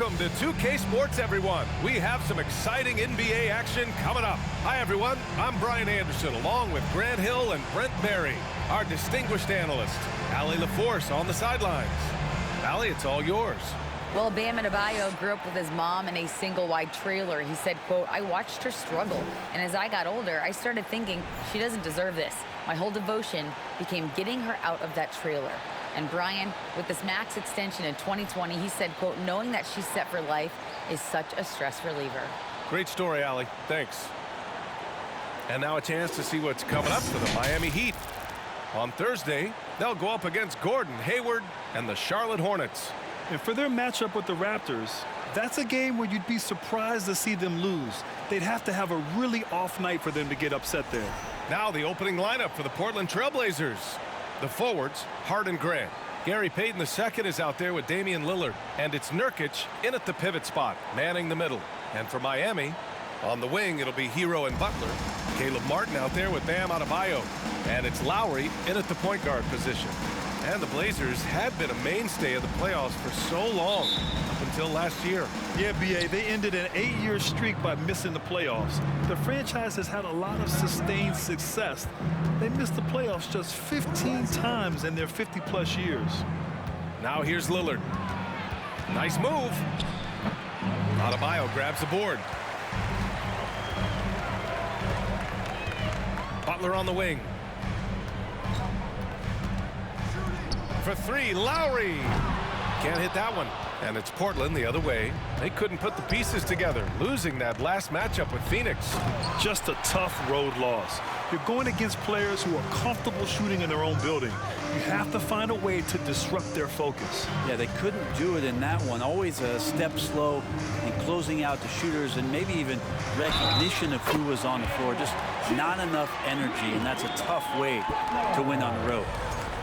Welcome to 2K Sports, everyone. We have some exciting NBA action coming up. Hi, everyone. I'm Brian Anderson, along with Grant Hill and Brent Berry, our distinguished analyst. Allie LaForce on the sidelines. Allie, it's all yours. Well, Bam Adebayo grew up with his mom in a single-wide trailer. He said, quote, "I watched her struggle, and as I got older, I started thinking she doesn't deserve this. My whole devotion became getting her out of that trailer." And Brian, with this max extension in 2020, he said, quote, "Knowing that she's set for life is such a stress reliever." Great story, Allie. Thanks. And now a chance to see what's coming up for the Miami Heat. On Thursday, they'll go up against Gordon Hayward and the Charlotte Hornets. And for their matchup with the Raptors, that's a game where you'd be surprised to see them lose. They'd have to have a really off night for them to get upset there. Now the opening lineup for the Portland Trailblazers. The forwards, Hart and Grant. Gary Payton II is out there with Damian Lillard. And it's Nurkic in at the pivot spot, manning the middle. And for Miami, on the wing, it'll be Hero and Butler. Caleb Martin out there with Bam Adebayo. And it's Lowry in at the point guard position. And the Blazers had been a mainstay of the playoffs for so long, up until last year. Yeah, B.A., they ended an 8-year streak by missing the playoffs. The franchise has had a lot of sustained success. They missed the playoffs just 15 times in their 50-plus years. Now here's Lillard. Nice move. Adebayo grabs the board. Butler on the wing. For three, Lowry. Can't hit that one. And it's Portland the other way. They couldn't put the pieces together, losing that last matchup with Phoenix. Just a tough road loss. You're going against players who are comfortable shooting in their own building. You have to find a way to disrupt their focus. Yeah, they couldn't do it in that one. Always a step slow in closing out the shooters and maybe even recognition of who was on the floor. Just not enough energy, and that's a tough way to win on the road.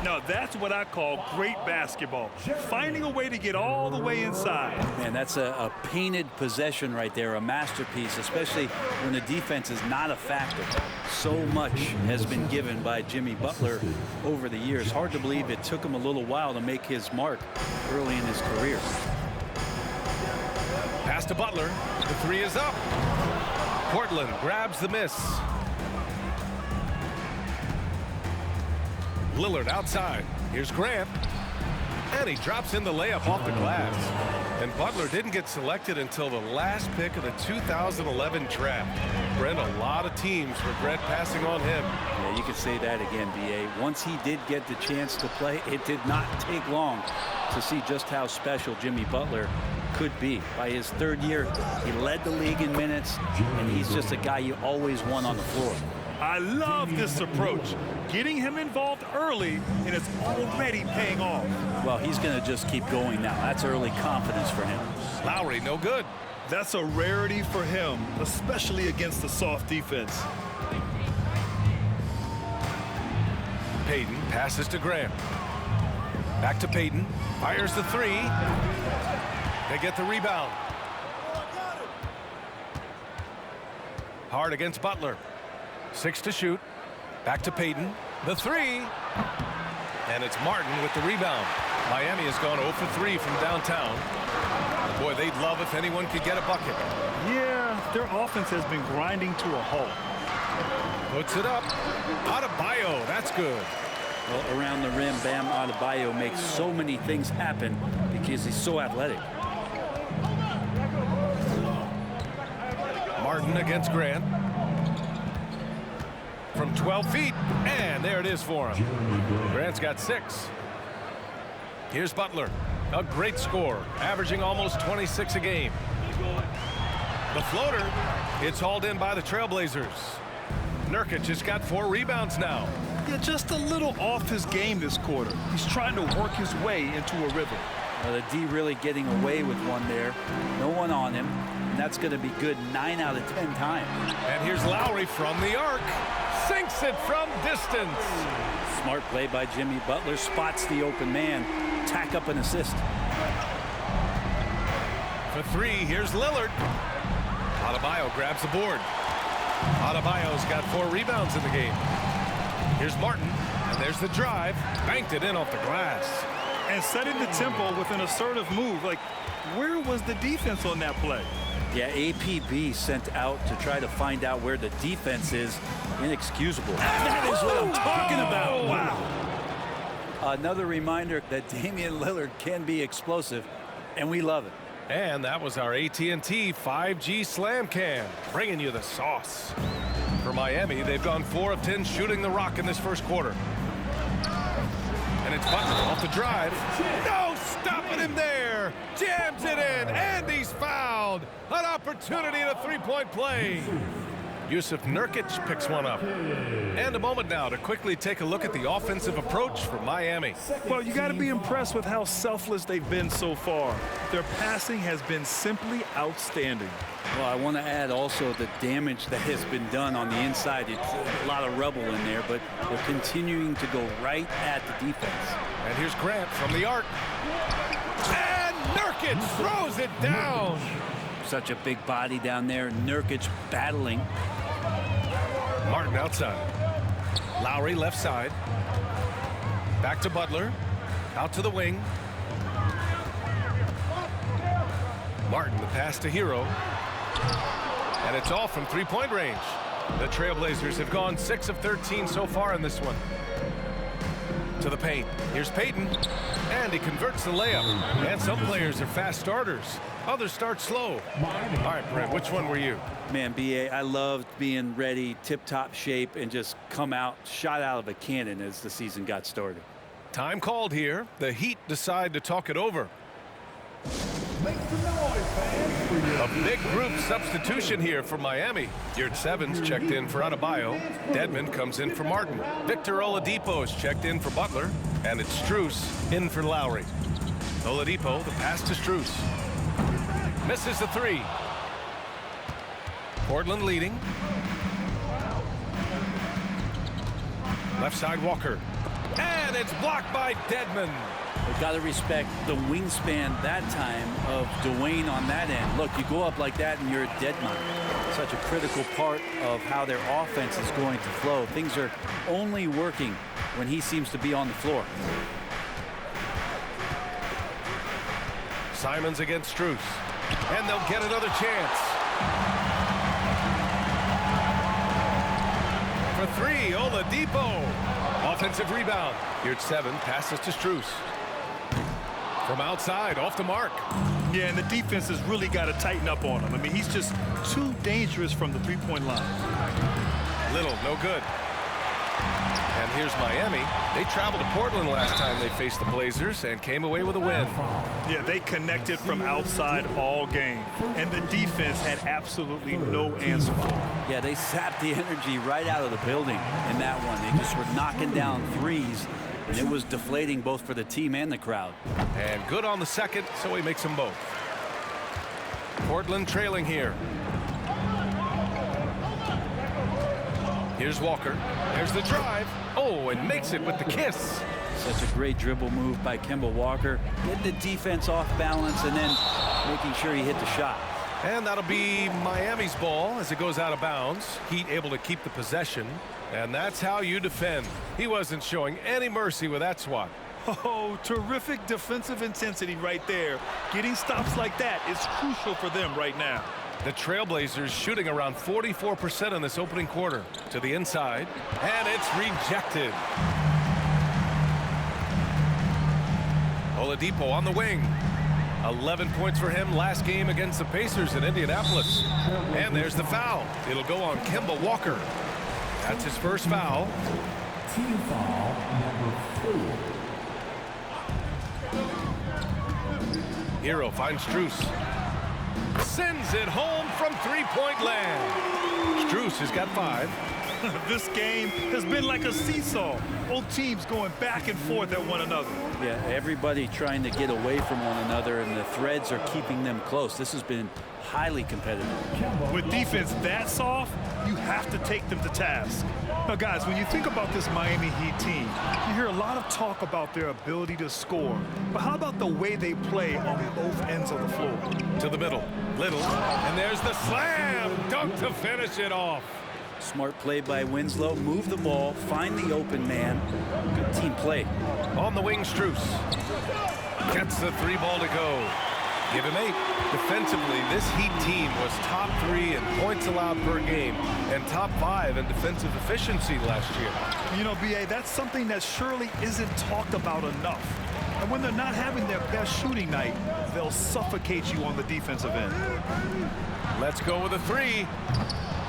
Now, that's what I call great basketball. Finding a way to get all the way inside. Man, that's a painted possession right there, a masterpiece, especially when the defense is not a factor. So much has been given by Jimmy Butler over the years. Hard to believe it took him a little while to make his mark early in his career. Pass to Butler. The three is up. Portland grabs the miss. Lillard outside. Here's Grant. And he drops in the layup off the glass. And Butler didn't get selected until the last pick of the 2011 draft. Brent, a lot of teams regret passing on him. Yeah, you could say that again, B.A. Once he did get the chance to play, it did not take long to see just how special Jimmy Butler could be. By his third year, he led the league in minutes, and he's just a guy you always want on the floor. I love this approach. Getting him involved early, and it's already paying off. Well, he's going to just keep going now. That's early confidence for him. Lowry, no good. That's a rarity for him, especially against a soft defense. Payton passes to Grant. Back to Payton. Fires the three. They get the rebound. Hard against Butler. 6 to shoot. Back to Payton. The three. And it's Martin with the rebound. Miami has gone 0 for 3 from downtown. Boy, they'd love if anyone could get a bucket. Yeah, their offense has been grinding to a halt. Puts it up. Adebayo, that's good. Well, around the rim, Bam Adebayo makes so many things happen because he's so athletic. Martin against Grant. From 12 feet, and there it is for him. Grant's got 6. Here's Butler, a great scorer, averaging almost 26 a game. The floater, it's hauled in by the Trailblazers. Nurkic has got 4 rebounds now. Yeah, just a little off his game this quarter. He's trying to work his way into a rhythm. The D really getting away with one there. No one on him, and that's going to be good 9 out of 10 times. And here's Lowry from the arc. Sinks it from distance. Smart play by Jimmy Butler. Spots the open man. Tack up an assist. For 3, here's Lillard. Adebayo grabs the board. Adebayo's got 4 rebounds in the game. Here's Martin, and there's the drive. Banked it in off the glass. And setting the tempo with an assertive move. Like, where was the defense on that play? Yeah, APB sent out to try to find out where the defense is. Inexcusable. That is what I'm talking about. Wow. Another reminder that Damian Lillard can be explosive, and we love it. And that was our AT&T 5G Slam Cam, bringing you the sauce. For Miami, they've gone 4 of 10 shooting the rock in this first quarter. And it's Butler off the drive. No stopping him there. Jams it in, and he's fouled. An opportunity at a three-point play. Yusuf Nurkic picks one up. And a moment now to quickly take a look at the offensive approach from Miami. Well, you got to be impressed with how selfless they've been so far. Their passing has been simply outstanding. Well, I want to add also the damage that has been done on the inside. It's a lot of rubble in there, but they're continuing to go right at the defense. And here's Grant from the arc. And Nurkic throws it down. Such a big body down there. Nurkic battling. Martin outside. Lowry left side. Back to Butler. Out to the wing. Martin the pass to Hero. And it's off from three-point range. The Trailblazers have gone 6 of 13 so far in this one. To the paint. Here's Payton. And he converts the layup. And some players are fast starters. Others start slow. All right, Brent, which one were you? Man, BA, I loved being ready, tip-top shape, and just come out, shot out of a cannon as the season got started. Time called here. The Heat decide to talk it over. Make some noise, fans. A big group substitution here for Miami. Gm11's checked in for Adebayo. Dedmon comes in for Martin. Victor Oladipo is checked in for Butler. And it's Strus in for Lowry. Oladipo, the pass to Strus. Misses the three. Portland leading. Left side Walker. And it's blocked by Dedmon. We've got to respect the wingspan that time of Dwayne on that end. Look, you go up like that and you're a dead man. Such a critical part of how their offense is going to flow. Things are only working when he seems to be on the floor. Simons against Strus. And they'll get another chance. For three, Oladipo. Offensive rebound. Gm11 passes to Strus. From outside, off the mark. Yeah, and the defense has really got to tighten up on him. I mean, he's just too dangerous from the three-point line. Little, no good. And here's Miami. They traveled to Portland last time they faced the Blazers and came away with a win. Yeah, they connected from outside all game. And the defense had absolutely no answer for it. Yeah, they sapped the energy right out of the building in that one. They just were knocking down threes. And it was deflating both for the team and the crowd. And good on the second, so he makes them both. Portland trailing here. Here's Walker. There's the drive. Oh, and makes it with the kiss. Such a great dribble move by Kemba Walker. Getting the defense off balance and then making sure he hit the shot. And that'll be Miami's ball as it goes out of bounds. Heat able to keep the possession. And that's how you defend. He wasn't showing any mercy with that swat. Oh, terrific defensive intensity right there. Getting stops like that is crucial for them right now. The Trailblazers shooting around 44% in this opening quarter. To the inside. And it's rejected. Oladipo on the wing. 11 points for him last game against the Pacers in Indianapolis. And there's the foul. It'll go on Kemba Walker. That's his first foul. Team foul number 4. Hero finds Strus. Sends it home from three-point land. Strus has got 5. This game has been like a seesaw. Both teams going back and forth at one another. Yeah, everybody trying to get away from one another, and the threads are keeping them close. This has been highly competitive. With defense that soft, you have to take them to task. Now, guys, when you think about this Miami Heat team, you hear a lot of talk about their ability to score. But how about the way they play on both ends of the floor? To the middle. Little. And there's the slam. Dunk to finish it off. Smart play by Winslow. Move the ball, find the open man. Good team play. On the wing, Strus gets the 3 ball to go. Give him 8. Defensively, this Heat team was top 3 in points allowed per game and top 5 in defensive efficiency last year. You know, B.A., that's something that surely isn't talked about enough. And when they're not having their best shooting night, they'll suffocate you on the defensive end. Let's go with a 3.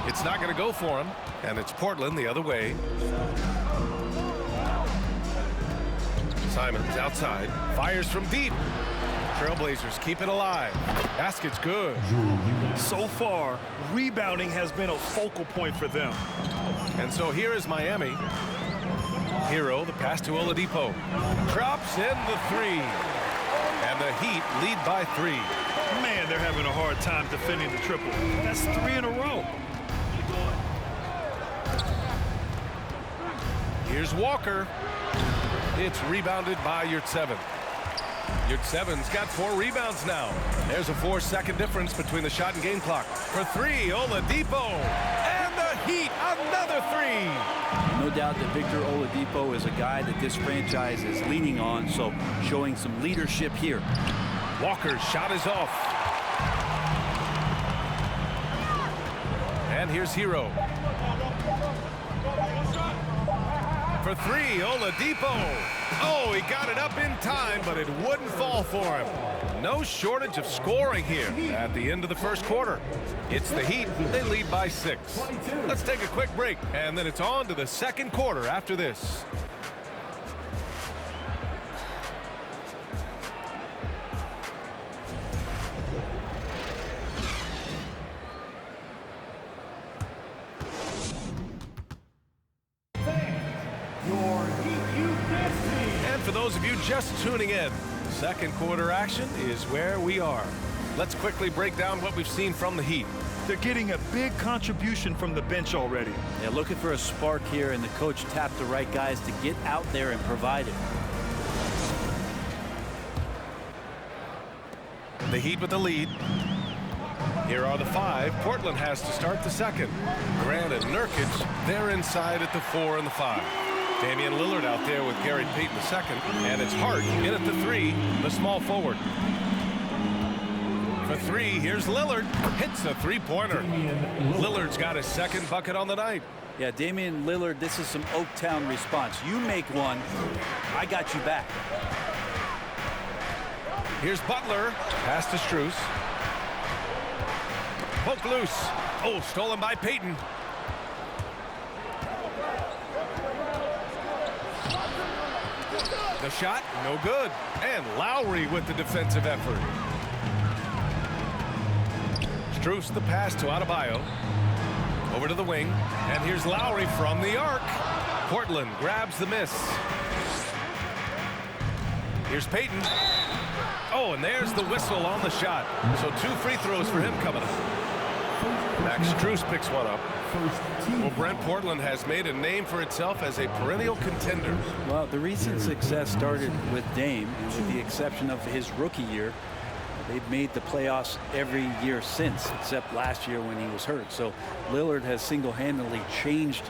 It's not going to go for him, and it's Portland the other way. Simons outside, fires from deep. Trailblazers keep it alive. Basket's good. So far, rebounding has been a focal point for them. And so here is Miami. Hero, the pass to Oladipo. Drops in the 3. And the Heat lead by 3. Man, they're having a hard time defending the triple. That's 3 in a row. Here's Walker. It's rebounded by Yurtseven. Yurtseven's got 4 rebounds now. There's a 4-second difference between the shot and game clock. For 3, Oladipo. And the Heat, another 3. No doubt that Victor Oladipo is a guy that this franchise is leaning on, so showing some leadership here. Walker's shot is off. And here's Hero. For 3, Oladipo. Oh, he got it up in time, but it wouldn't fall for him. No shortage of scoring here at the end of the first quarter. It's the Heat. They lead by 6. Let's take a quick break, and then it's on to the second quarter after this. For those of you just tuning in, second quarter action is where we are. Let's quickly break down what we've seen from the Heat. They're getting a big contribution from the bench already. They're looking for a spark here, and the coach tapped the right guys to get out there and provide it. The Heat with the lead. Here are the 5. Portland has to start the second. Grant and Nurkic, they're inside at the 4 and the 5. Damian Lillard out there with Gary Payton II, and it's Hart in at the 3, the small forward. For 3, here's Lillard. Hits a 3-pointer. Lillard's got his second bucket on the night. Yeah, Damian Lillard, this is some Oaktown response. You make one, I got you back. Here's Butler. Pass to Strus. Poke loose. Oh, stolen by Payton. The shot, no good. And Lowry with the defensive effort. Strus the pass to Adebayo. Over to the wing. And here's Lowry from the arc. Portland grabs the miss. Here's Payton. Oh, and there's the whistle on the shot. So 2 free throws for him coming up. Max Strus picks one up. Well, Brent, Portland has made a name for itself as a perennial contender. Well, the recent success started with Dame, and with the exception of his rookie year, they've made the playoffs every year since, except last year when he was hurt. So Lillard has single-handedly changed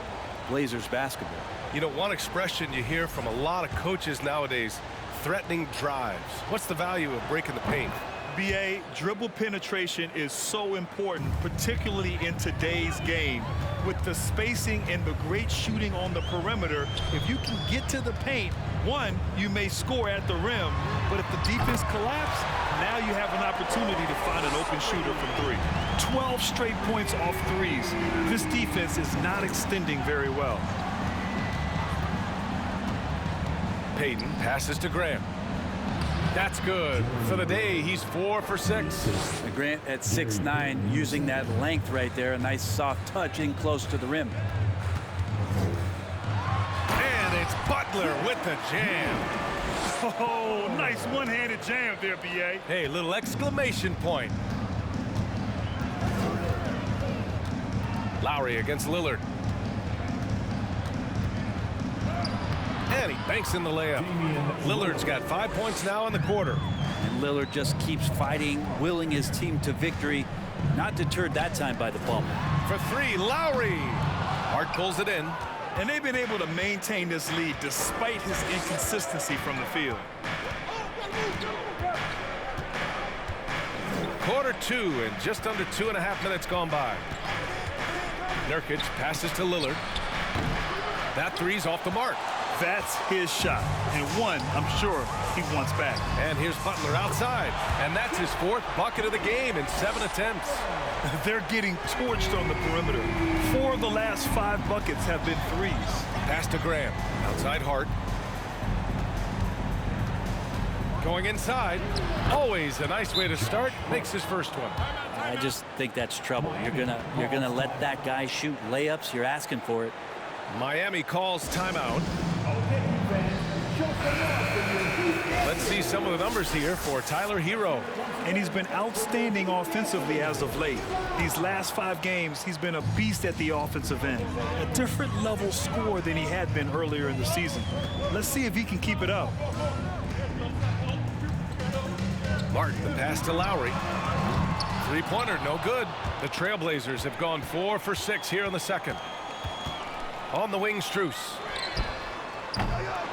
Blazers basketball. You know, one expression you hear from a lot of coaches nowadays, threatening drives. What's the value of breaking the paint? BA, dribble penetration is so important, particularly in today's game. With the spacing and the great shooting on the perimeter, if you can get to the paint, 1, you may score at the rim, but if the defense collapses, now you have an opportunity to find an open shooter from 3. 12 straight points off 3s. This defense is not extending very well. Payton passes to Grant. That's good. For the day, he's 4 for 6. Grant at 6'9", using that length right there. A nice soft touch in close to the rim. And it's Butler with the jam. Oh, nice one-handed jam there, B.A. Hey, little exclamation point. Lowry against Lillard. And he banks in the layup. Lillard's got 5 points now in the quarter. And Lillard just keeps fighting, willing his team to victory. Not deterred that time by the bump. For 3, Lowry. Hart pulls it in. And they've been able to maintain this lead despite his inconsistency from the field. Quarter 2 and just under 2.5 minutes gone by. Nurkic passes to Lillard. That three's off the mark. That's his shot, and one I'm sure he wants back. And here's Butler outside, and that's his 4th bucket of the game in 7 attempts. They're getting torched on the perimeter. 4 of the last 5 buckets have been threes. Pass to Graham. Outside Hart. Going inside. Always a nice way to start. Makes his first one. I just think that's trouble. You're gonna let that guy shoot layups. You're asking for it. Miami calls timeout. Let's see some of the numbers here for Tyler Hero. And he's been outstanding offensively as of late. These last 5 games, he's been a beast at the offensive end. A different level score than he had been earlier in the season. Let's see if he can keep it up. Martin, the pass to Lowry. Three-pointer, no good. The Trailblazers have gone 4 for 6 here in the second. On the wing, Strus.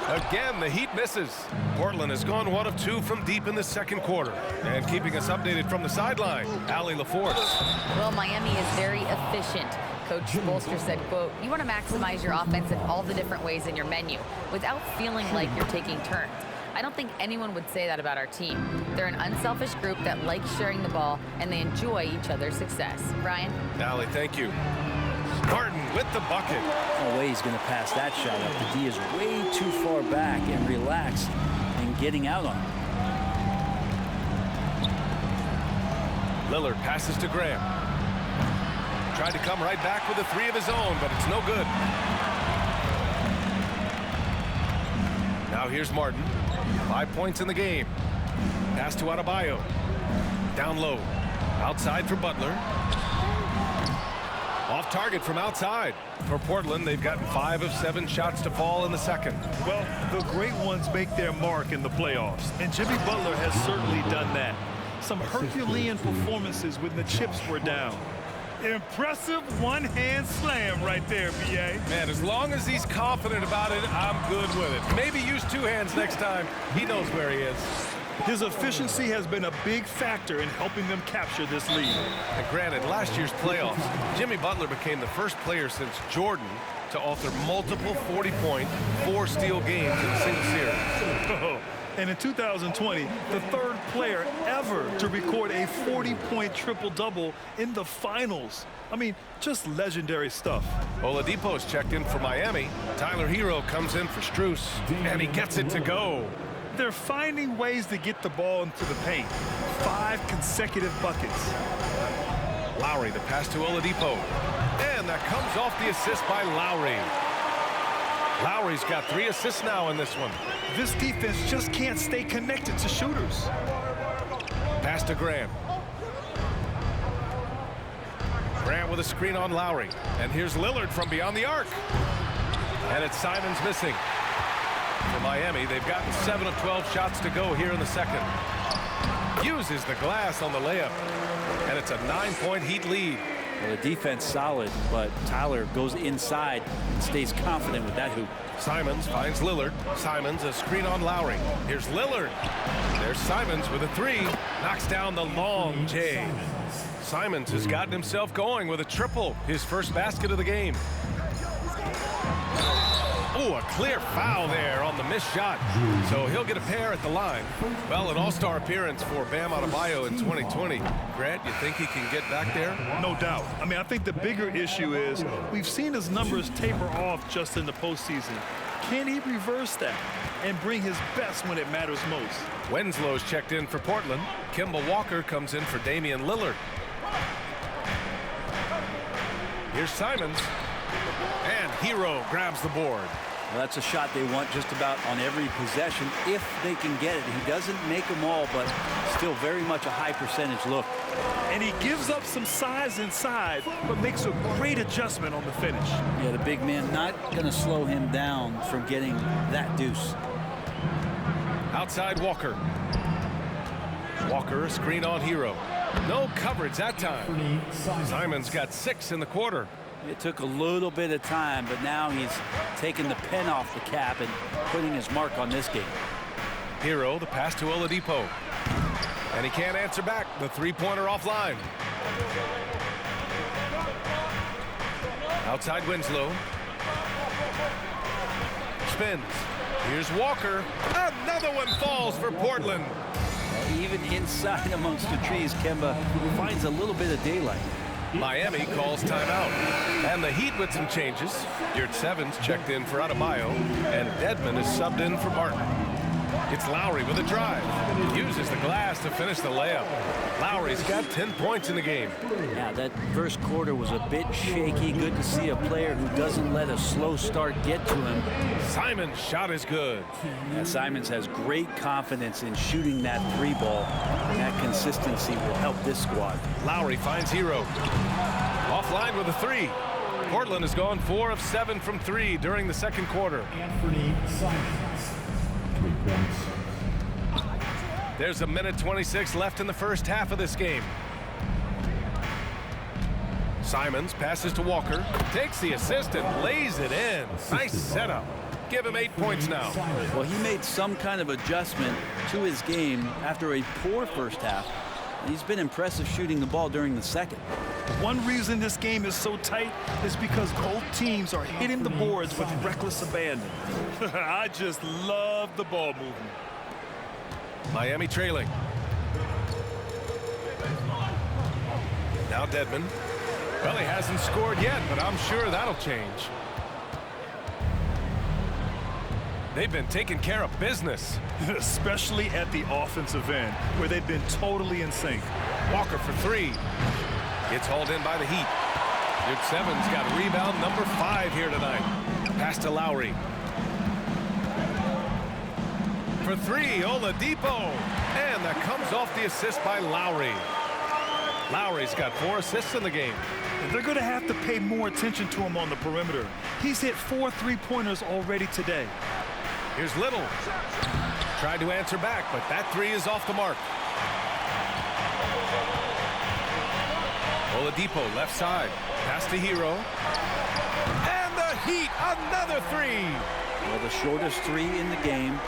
Again, the Heat misses. Portland has gone 1 of 2 from deep in the second quarter. And keeping us updated from the sideline, Allie LaForce. Well, Miami is very efficient. Coach Bolster said, quote, "You want to maximize your offense in all the different ways in your menu without feeling like you're taking turns." I don't think anyone would say that about our team. They're an unselfish group that likes sharing the ball, and they enjoy each other's success. Ryan? Allie, thank you. Martin with the bucket. No way he's going to pass that shot up. The D is way too far back and relaxed and getting out on him. Lillard passes to Graham. Tried to come right back with a 3 of his own, but it's no good. Now here's Martin. 5 points in the game. Pass to Adebayo. Down low. Outside for Butler. Off target from outside. For Portland, they've gotten 5 of 7 shots to fall in the second. Well, the great ones make their mark in the playoffs, and Jimmy Butler has certainly done that. Some Herculean performances when the chips were down. Impressive one-hand slam right there, B.A. Man, as long as he's confident about it, I'm good with it. Maybe use 2 hands next time. He knows where he is. His efficiency has been a big factor in helping them capture this lead. And granted, last year's playoffs, Jimmy Butler became the first player since Jordan to author multiple 40-point, 4-steal games in a single series. And in 2020, the 3rd player ever to record a 40-point triple-double in the finals. I mean, just legendary stuff. Oladipo's checked in for Miami. Tyler Hero comes in for Strus, and he gets it to go. They're finding ways to get the ball into the paint. 5 consecutive buckets. Lowry, the pass to Oladipo. And that comes off the assist by Lowry. Lowry's got 3 assists now in this one. This defense just can't stay connected to shooters. Pass to Graham. Graham with a screen on Lowry. And here's Lillard from beyond the arc. And it's Simons missing. For Miami, they've gotten 7 of 12 shots to go here in the second. Uses the glass on the layup. And it's a 9-point Heat lead. Well, the defense solid, but Tyler goes inside and stays confident with that hoop. Simons finds Lillard. Simons a screen on Lowry. Here's Lillard. There's Simons with a 3. Knocks down the long J. Simons has gotten himself going with a triple. His first basket of the game. Oh, a clear foul there on the missed shot. So he'll get a pair at the line. Well, an all-star appearance for Bam Adebayo in 2020. Grant, you think he can get back there? No doubt. I mean, I think the bigger issue is we've seen his numbers taper off just in the postseason. Can he reverse that and bring his best when it matters most? Wenslow's checked in for Portland. Kemba Walker comes in for Damian Lillard. Here's Simons. And Hero grabs the board. Well, that's a shot they want just about on every possession if they can get it. He doesn't make them all, but still very much a high percentage look. And he gives up some size inside, but makes a great adjustment on the finish. Yeah, the big man not going to slow him down from getting that deuce. Outside Walker. Walker, a screen on Hero. No coverage that time. Simons got 6 in the quarter. It took a little bit of time, but now he's taking the pen off the cap and putting his mark on this game. Hero, the pass to Oladipo. And he can't answer back. The three-pointer offline. Outside Winslow. Spins. Here's Walker. Another one falls for Portland. Even inside amongst the trees, Kemba finds a little bit of daylight. Miami calls timeout. And the Heat with some changes. Gm11's checked in for Adebayo. And Dedmon is subbed in for Barton. It's Lowry with a drive. Uses the glass to finish the layup. Lowry's got 10 points in the game. Yeah, that first quarter was a bit shaky. Good to see a player who doesn't let a slow start get to him. Simon's shot is good. Yeah, Simons has great confidence in shooting that three ball, and that consistency will help this squad. Lowry finds Hero. Offline with a three. Portland has gone 4 of 7 from 3 during the second quarter. Anthony Simons, 3 points. There's a minute 26 left in the first half of this game. Simons passes to Walker, takes the assist and lays it in. Nice setup. Give him 8 points now. Well, he made some kind of adjustment to his game after a poor first half. He's been impressive shooting the ball during the second. One reason this game is so tight is because both teams are hitting the boards with reckless abandon. I just love the ball movement. Miami trailing. Now Dedmon. Well, he hasn't scored yet, but I'm sure that'll change. They've been taking care of business. Especially at the offensive end, where they've been totally in sync. Walker for 3. It's hauled in by the Heat. Gm11's got rebound number 5 here tonight. Pass to Lowry. For 3, Oladipo. And that comes off the assist by Lowry. Lowry's got 4 assists in the game. And they're going to have to pay more attention to him on the perimeter. He's hit 4 3-pointers already today. Here's Little. Tried to answer back, but that 3 is off the mark. Oladipo left side. Pass to Hero. And the Heat, another 3. Well, the shortest 3 in the game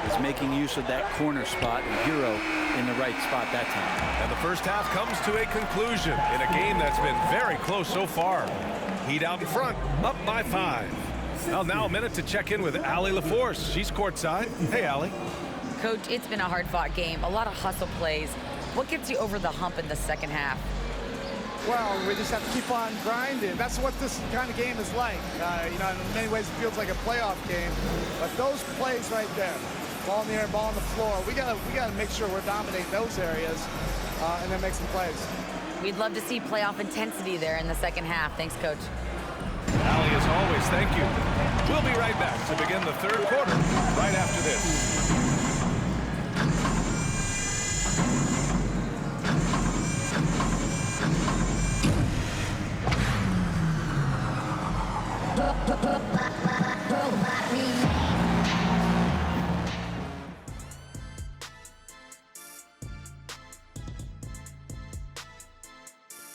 is making use of that corner spot, and Hero in the right spot that time. And the first half comes to a conclusion in a game that's been very close so far. Heat out in front, up by 5. Well, now a minute to check in with Allie LaForce. She's courtside. Hey, Allie. Coach, it's been a hard-fought game, a lot of hustle plays. What gets you over the hump in the second half? Well, we just have to keep on grinding. That's what this kind of game is like. You know, in many ways it feels like a playoff game, but those plays right there, ball in the air, ball on the floor, we gotta make sure we're dominating those areas and then make some plays. We'd love to see playoff intensity there in the second half. Thanks, Coach. Allie, as always, thank you. We'll be right back to begin the third quarter right after this.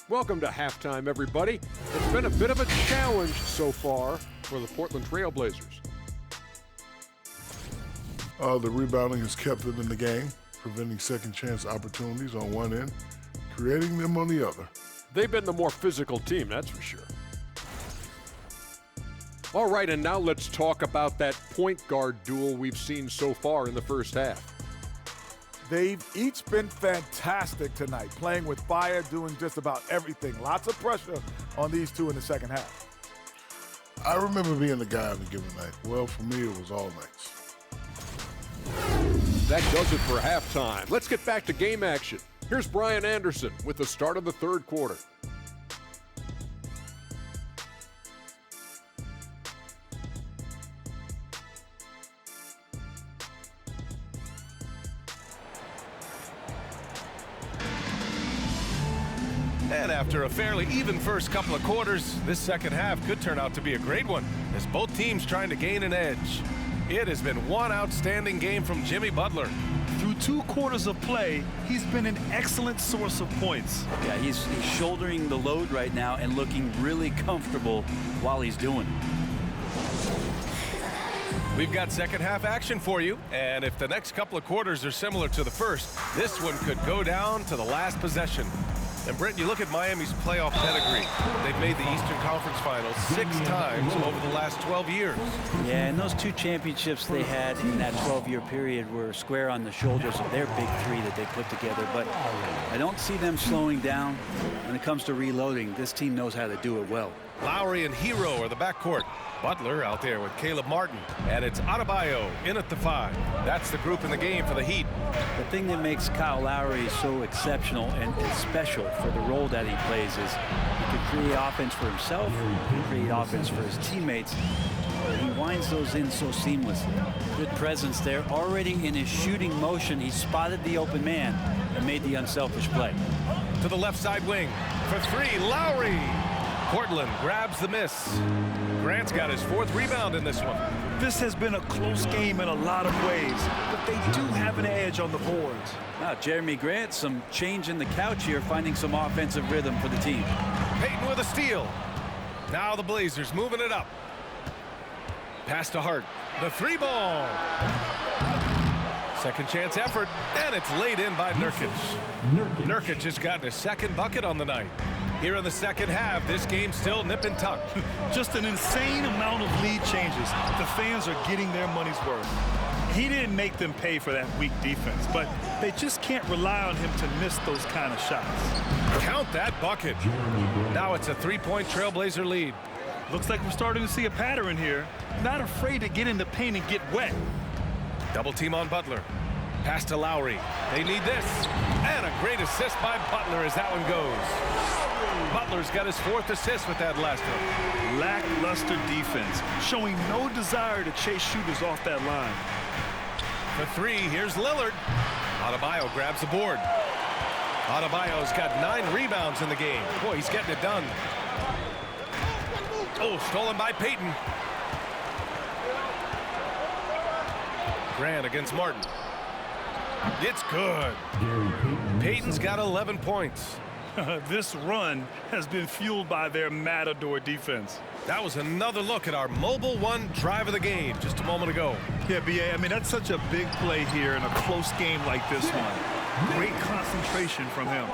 Welcome to halftime, everybody. It's been a bit of a challenge so far for the Portland Trailblazers. The rebounding has kept them in the game, preventing second chance opportunities on one end, creating them on the other. They've been the more physical team, that's for sure. All right, and now let's talk about that point guard duel we've seen so far in the first half. They've each been fantastic tonight, playing with fire, doing just about everything. Lots of pressure on these two in the second half. I remember being the guy on a given night. Well, for me, it was all nights. That does it for halftime. Let's get back to game action. Here's Brian Anderson with the start of the third quarter. And after a fairly even first couple of quarters, this second half could turn out to be a great one, as both teams trying to gain an edge. It has been one outstanding game from Jimmy Butler. Through 2 quarters of play, he's been an excellent source of points. Yeah, he's shouldering the load right now and looking really comfortable while he's doing it. We've got second half action for you, and if the next couple of quarters are similar to the first, this one could go down to the last possession. And Brent, you look at Miami's playoff pedigree. They've made the Eastern Conference Finals 6 times over the last 12 years. Yeah, and those 2 championships they had in that 12-year period were square on the shoulders of their big 3 that they put together. But I don't see them slowing down when it comes to reloading. This team knows how to do it well. Lowry and Hero are the backcourt. Butler out there with Caleb Martin. And it's Adebayo in at the 5. That's the group in the game for the Heat. The thing that makes Kyle Lowry so exceptional and special for the role that he plays is he can create offense for himself, he can create offense for his teammates. He winds those in so seamlessly. Good presence there. Already in his shooting motion, he spotted the open man and made the unselfish play. To the left side wing. For 3, Lowry. Portland grabs the miss. Grant's got his 4th rebound in this one. This has been a close game in a lot of ways, but they do have an edge on the boards. Now, Jeremy Grant, some change in the couch here, finding some offensive rhythm for the team. Payton with a steal. Now the Blazers moving it up. Pass to Hart. The 3-ball. Second chance effort, and it's laid in by Nurkic. Nurkic has gotten his 2nd bucket on the night. Here in the second half, this game's still nip and tuck. Just an insane amount of lead changes. The fans are getting their money's worth. He didn't make them pay for that weak defense, but they just can't rely on him to miss those kind of shots. Count that bucket. Now it's a 3-point Trailblazer lead. Looks like we're starting to see a pattern here. Not afraid to get in the paint and get wet. Double team on Butler. Pass to Lowry. They need this. And a great assist by Butler as that one goes. Butler's got his 4th assist with that last one. Lackluster defense, showing no desire to chase shooters off that line. For 3, here's Lillard. Adebayo grabs the board. Adebayo's got 9 rebounds in the game. Boy, he's getting it done. Oh, stolen by Payton. Grant against Martin. It's good. Payton's got 11 points. This run has been fueled by their Matador defense. That was another look at our Mobile One drive of the game just a moment ago. Yeah, B.A., I mean, that's such a big play here in a close game like this one. Great concentration from him.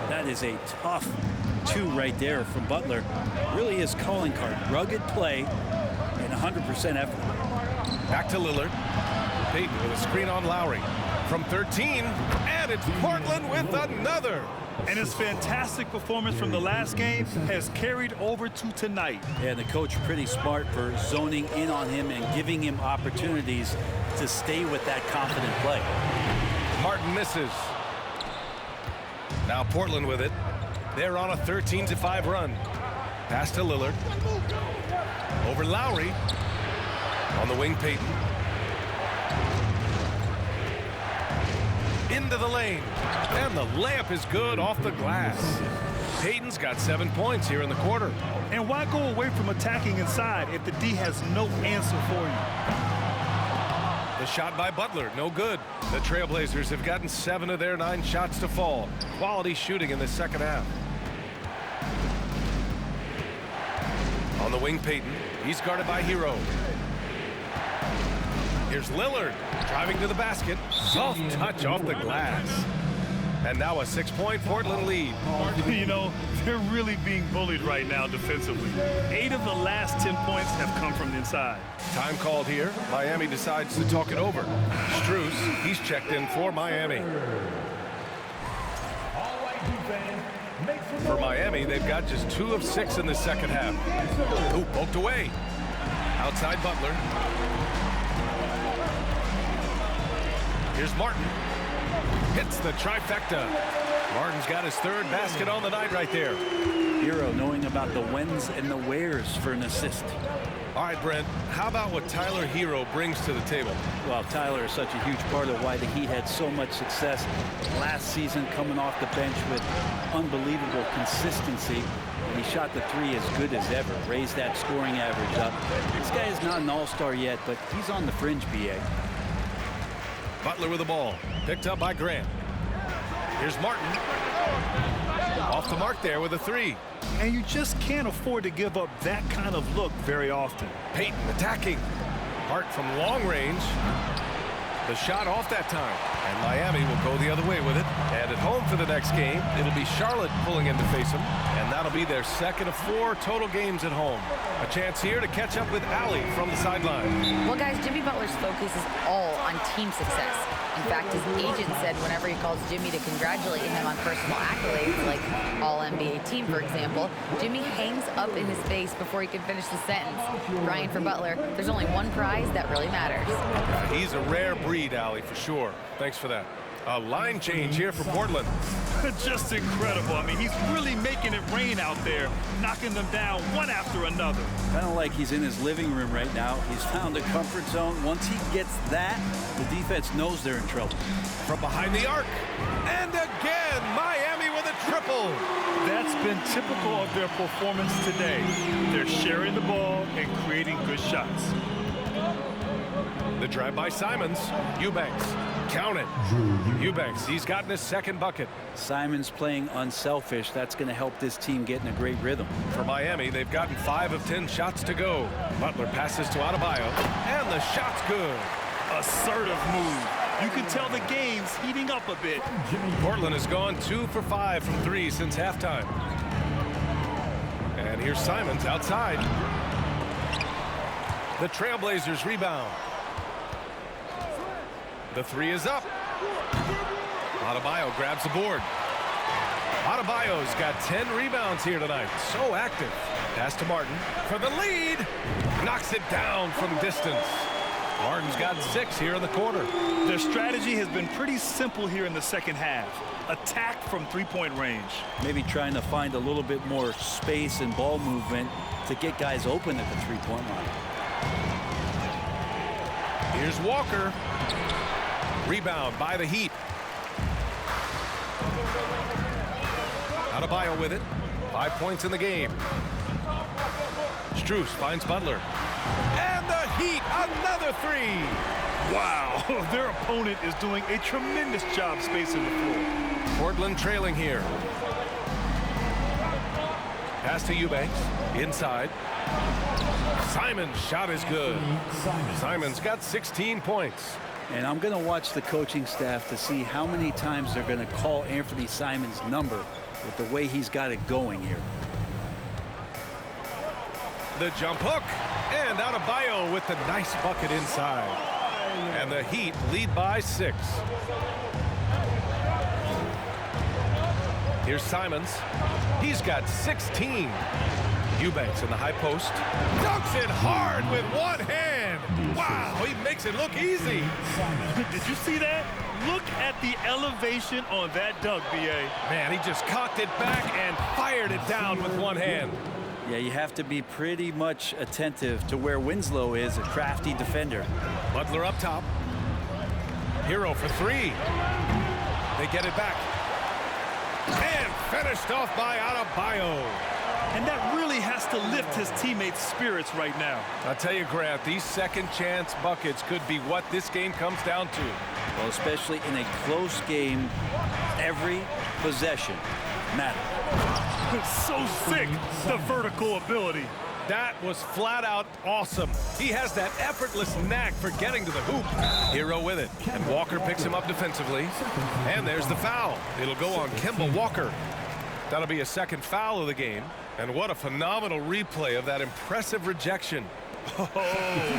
That is a tough 2 right there from Butler. Really his calling card. Rugged play and 100% effort. Back to Lillard. Payton with a screen on Lowry. From 13, and it's Portland with another. And his fantastic performance from the last game has carried over to tonight. And the coach pretty smart for zoning in on him and giving him opportunities to stay with that confident play. Martin misses. Now Portland with it. They're on a 13-5 run. Pass to Lillard. Over Lowry. On the wing, Payton. Into the lane. And the layup is good off the glass. Payton's got 7 points here in the quarter. And why go away from attacking inside if the D has no answer for you? The shot by Butler, no good. The Trailblazers have gotten 7 of their 9 shots to fall. Quality shooting in the second half. On the wing, Payton. He's guarded by Hero. Here's Lillard driving to the basket. Soft touch off the glass. And now a 6-point Portland lead. You know, they're really being bullied right now defensively. 8 of the last 10 points have come from the inside. Time called here. Miami decides to talk it over. Strus, he's checked in for Miami. For Miami, they've got just 2 of 6 in the second half. Ooh, poked away. Outside Butler. Here's Martin. Hits the trifecta. Martin's got his 3rd basket on the night right there. Hero knowing about the whens and the wheres for an assist. All right, Brent, how about what Tyler Hero brings to the table? Well, Tyler is such a huge part of why the Heat had so much success last season, coming off the bench with unbelievable consistency. And he shot the three as good as ever, raised that scoring average up. This guy is not an all-star yet, but he's on the fringe, BA. Butler with the ball, picked up by Grant. Here's Martin. Off the mark there with a three. And you just can't afford to give up that kind of look very often. Payton attacking. Hart from long range. The shot off that time. And Miami will go the other way with it. And at home for the next game, it'll be Charlotte pulling in to face them. And that'll be their second of 4 total games at home. A chance here to catch up with Allie from the sideline. Well, guys, Jimmy Butler's focus is all on team success. In fact, his agent said whenever he calls Jimmy to congratulate him on personal accolades, like All-NBA team, for example, Jimmy hangs up in his face before he can finish the sentence. Ryan, for Butler, there's only one prize that really matters. He's a rare breed, Allie, for sure. Thanks for that. A line change here for Portland. Just incredible. I mean, he's really making it rain out there, knocking them down one after another. Kind of like he's in his living room right now. He's found a comfort zone. Once he gets that, the defense knows they're in trouble. From behind the arc. And again, Miami with a triple. That's been typical of their performance today. They're sharing the ball and creating good shots. The drive by Simons. Eubanks. Count it. Eubanks, he's gotten his second bucket. Simons playing unselfish. That's going to help this team get in a great rhythm. For Miami, they've gotten 5 of 10 shots to go. Butler passes to Adebayo, and the shot's good. Assertive move. You can tell the game's heating up a bit. Portland has gone 2 for 5 from 3 since halftime. And here's Simons outside. The Trailblazers rebound. The three is up. Adebayo grabs the board. Adebayo's got 10 rebounds here tonight. So active. Pass to Martin for the lead. Knocks it down from distance. Martin's got 6 here in the quarter. Their strategy has been pretty simple here in the second half. Attack from three-point range. Maybe trying to find a little bit more space and ball movement to get guys open at the three-point line. Here's Walker. Rebound by the Heat. Adebayo with it. 5 points in the game. Strus finds Butler. And the Heat, another three. Wow, their opponent is doing a tremendous job spacing the floor. Portland trailing here. Pass to Eubanks. Inside. Simon's shot is good. Simon's got 16 points. And I'm going to watch the coaching staff to see how many times they're going to call Anthony Simons' number with the way he's got it going here. The jump hook. And Adebayo with the nice bucket inside. And the Heat lead by 6. Here's Simons. He's got 16. Eubanks in the high post. Dunks it hard with one hand. Wow, he makes it look easy. Did you see that? Look at the elevation on that dunk, B.A. Man, he just cocked it back and fired it down with one hand. Yeah, you have to be pretty much attentive to where Winslow is, a crafty defender. Butler up top. Hero for 3. They get it back. And finished off by Adebayo. And that really has to lift his teammates' spirits right now. I'll tell you, Grant, these second chance buckets could be what this game comes down to. Well, especially in a close game, every possession matters. It's so sick, the vertical ability. That was flat out awesome. He has that effortless knack for getting to the hoop. Hero with it. And Walker picks him up defensively. And there's the foul. It'll go on Kemba Walker. That'll be a second foul of the game. And what a phenomenal replay of that impressive rejection. Oh,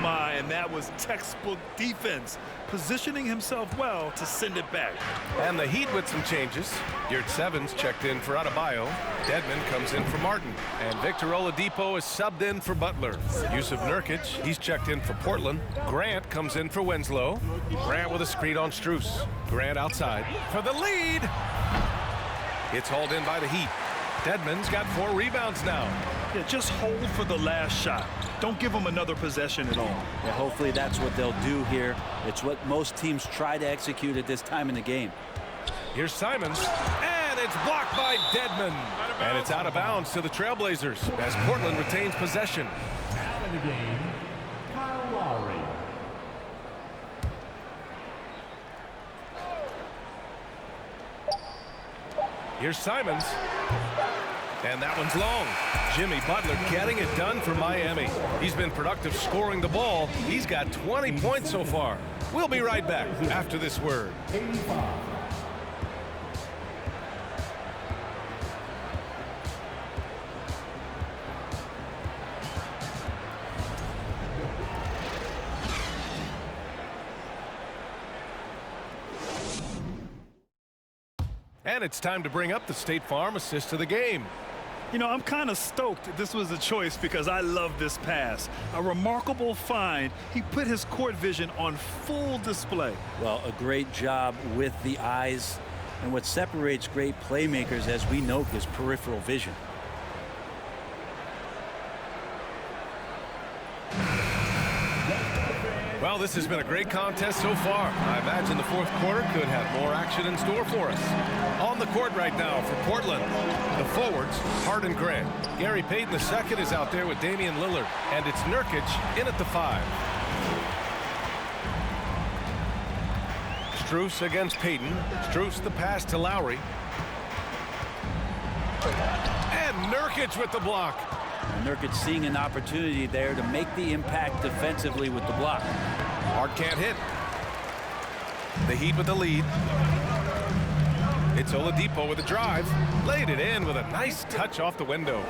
my. And that was textbook defense, positioning himself well to send it back. And the Heat with some changes. Yurtseven's checked in for Adebayo. Dedmon comes in for Martin. And Victor Oladipo is subbed in for Butler. Yusuf Nurkic, he's checked in for Portland. Grant comes in for Winslow. Grant with a screen on Strus. Grant outside for the lead. It's hauled in by the Heat. Dedmon's got 4 rebounds now. Yeah, just hold for the last shot. Don't give them another possession at all. Yeah, hopefully that's what they'll do here. It's what most teams try to execute at this time in the game. Here's Simons, and it's blocked by Dedmon. And it's out of bounds to the Trailblazers as Portland retains possession. Out of the game, Kyle Lowry. Here's Simons. And that one's long. Jimmy Butler getting it done for Miami. He's been productive scoring the ball. He's got 20 points so far. We'll be right back after this word. 85. And it's time to bring up the State Farm assist of the game. You know, I'm kind of stoked this was a choice because I love this pass. A remarkable find. He put his court vision on full display. Well, a great job with the eyes. And what separates great playmakers, as we know, is peripheral vision. Well, this has been a great contest so far. I imagine the fourth quarter could have more action in store for us. On the court right now for Portland, the forwards, Hart and Grant. Gary Payton II is out there with Damian Lillard, and it's Nurkic in at the 5. Strus against Payton. Strus the pass to Lowry. And Nurkic with the block. Nurkic seeing an opportunity there to make the impact defensively with the block. Hart can't hit. The Heat with the lead. It's Oladipo with a drive. Laid it in with a nice touch off the window.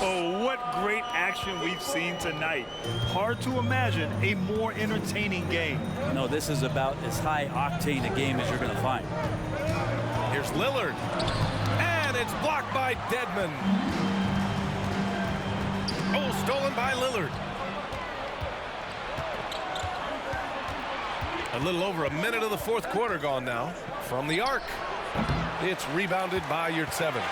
Oh, what great action we've seen tonight. Hard to imagine a more entertaining game. No, this is about as high octane a game as you're going to find. Here's Lillard. And it's blocked by Dedmon. Oh, stolen by Lillard. A little over a minute of the fourth quarter gone now. From the arc. It's rebounded by Yurtseven.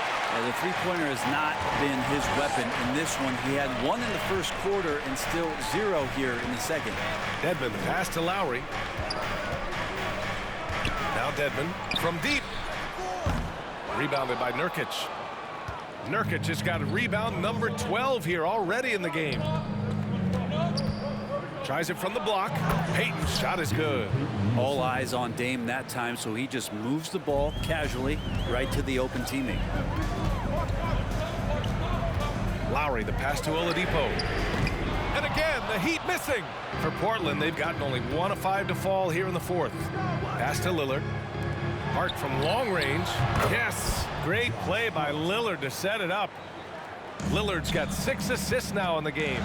The three-pointer has not been his weapon in this one. He had 1 in the first quarter and still 0 here in the second. Dedmon, the pass to Lowry. Now Dedmon from deep. Rebounded by Nurkic. Nurkic has got a rebound number 12 here already in the game. Tries it from the block. Payton's shot is good. All eyes on Dame that time, so he just moves the ball casually right to the open teammate. Lowry, the pass to Oladipo. And again, the Heat missing. For Portland, they've gotten only 1 of 5 to fall here in the fourth. Pass to Lillard. Hart from long range. Yes, great play by Lillard to set it up. Lillard's got 6 assists now in the game.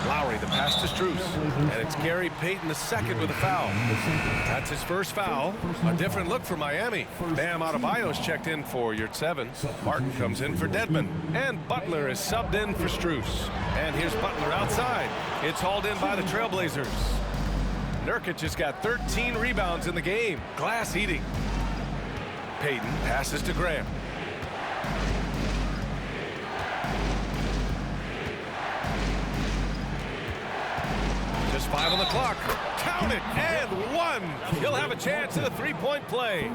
Lowry, the pass to Strus. And it's Gary Payton II with a foul. That's his first foul. A different look for Miami. Bam Adebayo's checked in for Yurtseven. Martin comes in for Dedmon. And Butler is subbed in for Strus. And here's Butler outside. It's hauled in by the Trailblazers. Nurkic has got 13 rebounds in the game. Glass eating. Payton passes to Graham. Just 5 on the clock. Count it, and 1. He'll have a chance at a three-point play.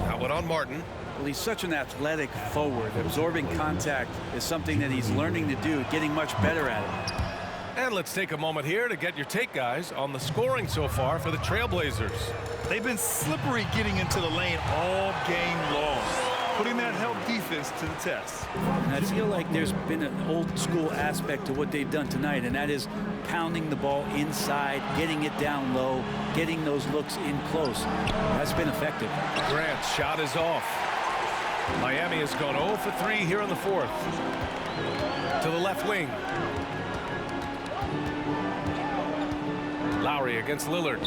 That one on Martin. Well, he's such an athletic forward. Absorbing contact is something that he's learning to do, getting much better at it. And let's take a moment here to get your take, guys, on the scoring so far for the Trailblazers. They've been slippery getting into the lane all game long, putting that help defense to the test. And I feel like there's been an old school aspect to what they've done tonight, and that is pounding the ball inside, getting it down low, getting those looks in close. That's been effective. Grant's shot is off. Miami has gone 0 for 3 here in the fourth. To the left wing. Lowry against Lillard.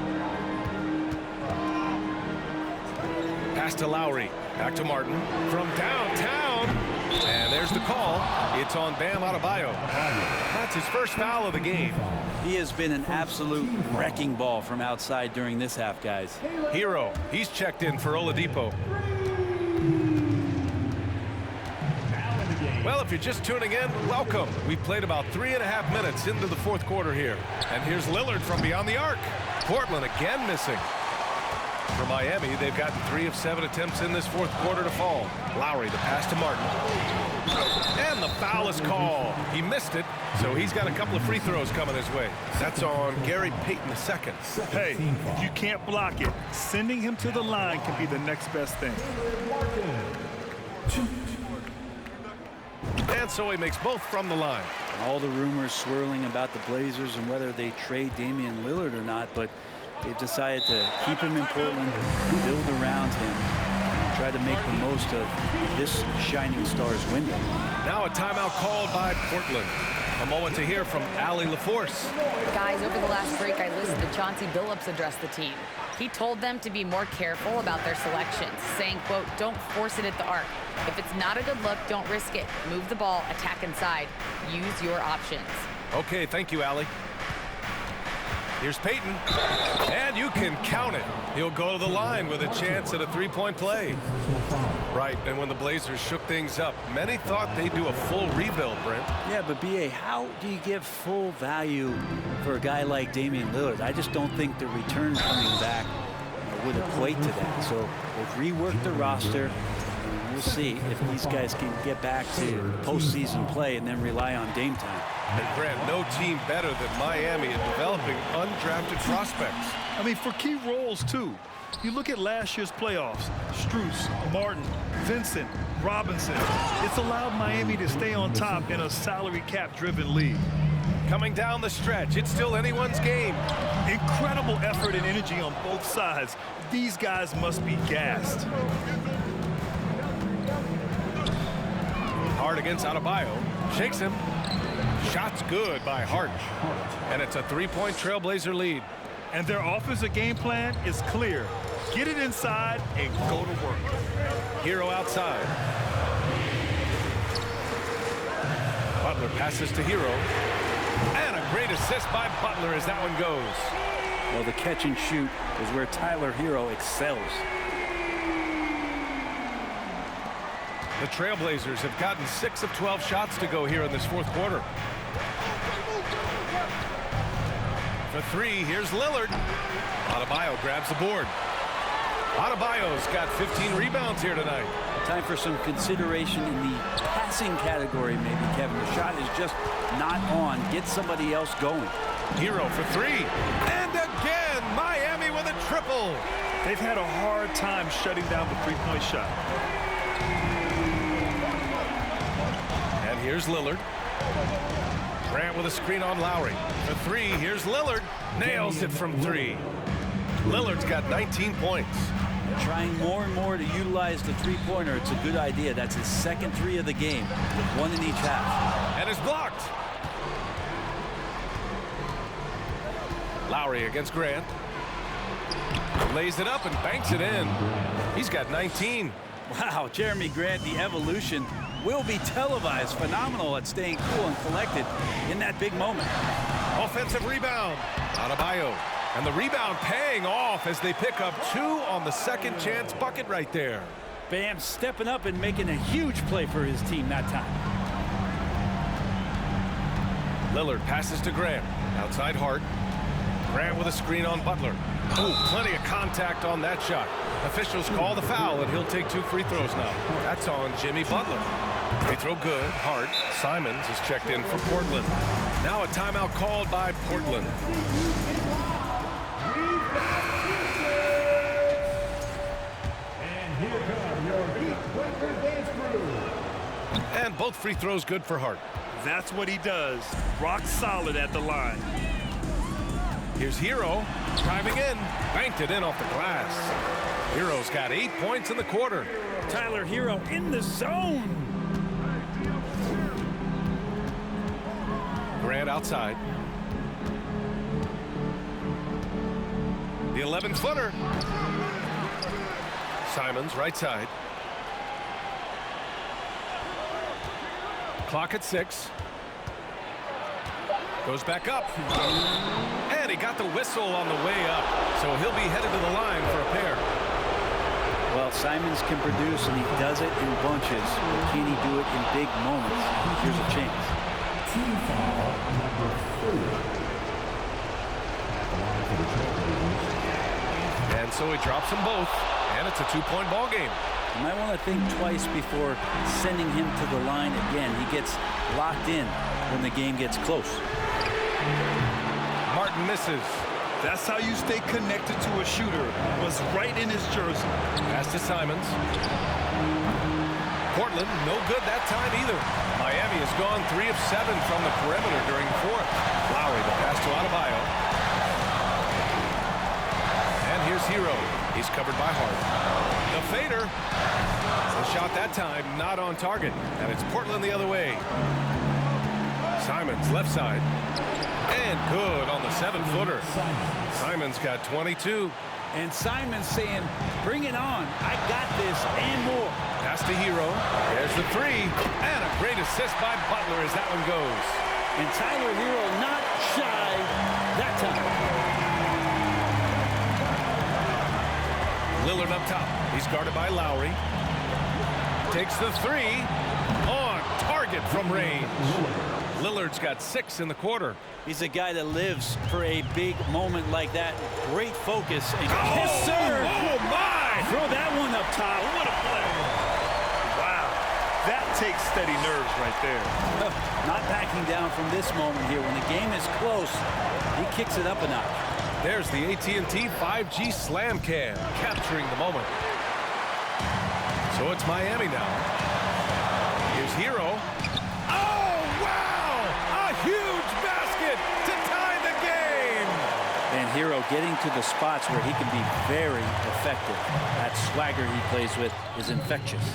Pass to Lowry. Back to Martin. From downtown. And there's the call. It's on Bam Adebayo. That's his first foul of the game. He has been an absolute wrecking ball from outside during this half, guys. Hero. He's checked in for Oladipo. Well, if you're just tuning in, welcome. We've played about 3.5 minutes into the fourth quarter here. And here's Lillard from beyond the arc. Portland again missing. For Miami, they've gotten 3 of 7 attempts in this fourth quarter to fall. Lowry, the pass to Martin. And the foul is called. He missed it, so he's got a couple of free throws coming his way. That's on Gary Payton II. Hey, if you can't block it, sending him to the line can be the next best thing. And so he makes both from the line. All the rumors swirling about the Blazers and whether they trade Damian Lillard or not, but they've decided to keep him in Portland, build around him, and try to make the most of this shining star's window. Now a timeout called by Portland. A moment to hear from Allie LaForce. Guys, over the last break, I listened to Chauncey Billups address the team. He told them to be more careful about their selections, saying, quote, don't force it at the arc. If it's not a good look, don't risk it. Move the ball, attack inside. Use your options. Okay, thank you, Allie. Here's Payton, and you can count it. He'll go to the line with a chance at a three-point play. Right, and when the Blazers shook things up, many thought they'd do a full rebuild, Brent. Yeah, but B.A., how do you give full value for a guy like Damian Lillard? I just don't think the return coming back would equate to that. So they've reworked the roster. We'll see if these guys can get back to postseason play and then rely on Dame time. And Grant, no team better than Miami at developing undrafted prospects. I mean, for key roles, too. You look at last year's playoffs, Strus, Martin, Vincent, Robinson. It's allowed Miami to stay on top in a salary cap-driven league. Coming down the stretch, it's still anyone's game. Incredible effort and energy on both sides. These guys must be gassed. Hart against Adebayo. Shakes him. Shot's good by Hart. And it's a three-point Trailblazer lead. And their offensive game plan is clear. Get it inside and go to work. Hero outside. Butler passes to Hero. And a great assist by Butler as that one goes. Well, the catch and shoot is where Tyler Hero excels. The Trailblazers have gotten 6 of 12 shots to go here in this fourth quarter. For 3, here's Lillard. Adebayo grabs the board. Adebayo's got 15 rebounds here tonight. Time for some consideration in the passing category, maybe, Kevin. The shot is just not on. Get somebody else going. Hero for 3. And again, Miami with a triple. They've had a hard time shutting down the three-point shot. And here's Lillard. Grant with a screen on Lowry. For 3, here's Lillard. Nails it from 3. Lillard's got 19 points. Trying more and more to utilize the three-pointer. It's a good idea. That's his second 3 of the game, with 1 in each half. And is blocked. Lowry against Grant. Lays it up and banks it in. He's got 19. Wow, Jeremy Grant, the evolution will be televised. Phenomenal at staying cool and collected in that big moment. Offensive rebound. Adebayo. And the rebound paying off as they pick up 2 on the second chance bucket right there. Bam stepping up and making a huge play for his team that time. Lillard passes to Grant. Outside Hart. Grant with a screen on Butler. Ooh, plenty of contact on that shot. Officials call the foul, and he'll take 2 free throws now. That's on Jimmy Butler. Free throw good. Hart. Simons is checked in for Portland. Now a timeout called by Portland. And here come your Heat Breaker Dance Crew. And both free throws good for Hart. That's what he does. Rock solid at the line. Here's Hero. Driving in. Banked it in off the glass. Hero's got 8 points in the quarter. Tyler Hero in the zone. Grant outside. The 11-footer. Simons right side. Clock at 6. Goes back up. And he got the whistle on the way up. So he'll be headed to the line for a pair. Well, Simons can produce, and he does it in bunches. But can he do it in big moments? Here's a chance. Team foul number 4. At the line for the Trailblazers. And so he drops them both, and it's a 2-point ball game. You might want to think twice before sending him to the line again. He gets locked in when the game gets close. Martin misses. That's how you stay connected to a shooter. Was right in his jersey. Pass to Simons. Portland, no good that time either. Miami has gone 3 of 7 from the perimeter during the fourth. Lowry, the pass to Adebayo. And here's Hero. He's covered by Hart. The fader. The shot that time not on target. And it's Portland the other way. Simons, left side. And good on the 7-footer. Simons got 22. And Simons saying, bring it on. I got this and more. Pass to Hero. There's the 3. And a great assist by Butler as that one goes. And Tyler Hero not shy that time. Lillard up top. He's guarded by Lowry. Takes the 3. On target from range. Lillard's got 6 in the quarter. He's a guy that lives for a big moment like that. Great focus. And yes, sir. Oh, my. Throw that one up top. What a play. Wow. That takes steady nerves right there. Not backing down from this moment here. When the game is close, he kicks it up a notch. There's the AT&T 5G Slam Cam, capturing the moment. So it's Miami now. Here's Hero. Oh, wow! A huge basket to tie the game! And Hero getting to the spots where he can be very effective. That swagger he plays with is infectious.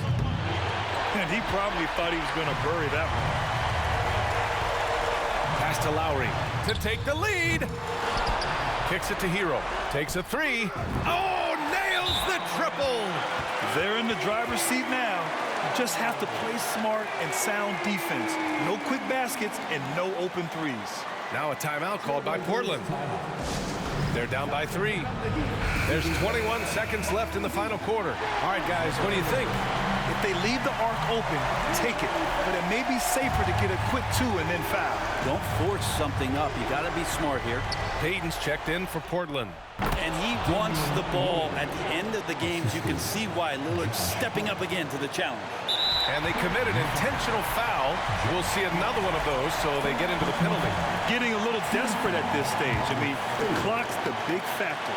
And he probably thought he was going to bury that one. Pass to Lowry to take the lead. Kicks it to Hero. Takes a 3. Oh, nails the triple! They're in the driver's seat now. You just have to play smart and sound defense. No quick baskets and no open threes. Now a timeout called by Portland. They're down by 3. There's 21 seconds left in the final quarter. All right, guys, what do you think? If they leave the arc open, take it. But it may be safer to get a quick 2 and then foul. Don't force something up. You got to be smart here. Payton's checked in for Portland. And he wants the ball at the end of the games. You can see why Lillard's stepping up again to the challenge. And they committed intentional foul. We'll see another one of those, so they get into the penalty. Getting a little desperate at this stage. I mean, the clock's the big factor.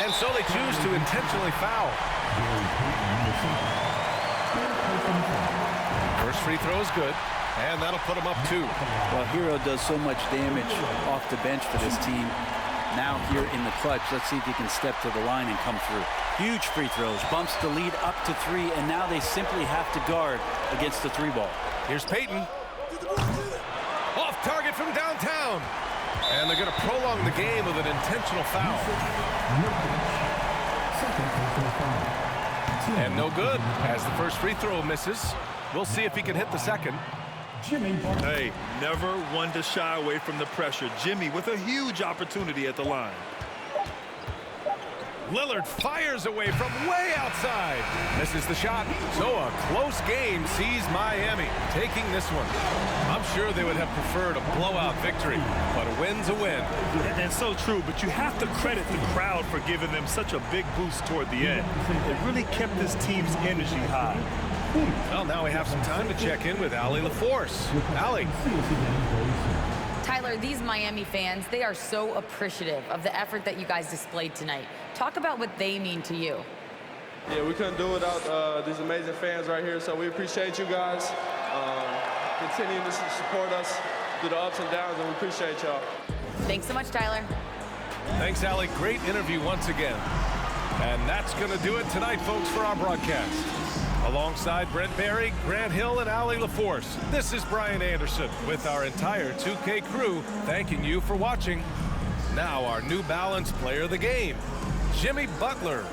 And so they choose to intentionally foul. First free throw is good, and that'll put him up 2. Well, Hero does so much damage off the bench for this team. Now here in the clutch, let's see if he can step to the line and come through. Huge free throws, bumps the lead up to 3, and now they simply have to guard against the 3-ball. Here's Payton. Off target from downtown. And they're going to prolong the game with an intentional foul. And no good, as the first free throw misses. We'll see if he can hit the second. Hey, never one to shy away from the pressure. Jimmy with a huge opportunity at the line. Lillard fires away from way outside. Misses the shot. So a close game sees Miami taking this one. I'm sure they would have preferred a blowout victory, but a win's a win. And so true, but you have to credit the crowd for giving them such a big boost toward the end. It really kept this team's energy high. Well, now we have some time to check in with Allie LaForce. Allie. Tyler, these Miami fans, they are so appreciative of the effort that you guys displayed tonight. Talk about what they mean to you. Yeah, we couldn't do it without these amazing fans right here, so we appreciate you guys. Continue to support us through the ups and downs, and we appreciate y'all. Thanks so much, Tyler. Thanks, Allie. Great interview once again. And that's going to do it tonight, folks, for our broadcast. Alongside Brent Barry, Grant Hill, and Allie LaForce, this is Brian Anderson with our entire 2K crew thanking you for watching. Now our New Balance player of the game, Jimmy Butler.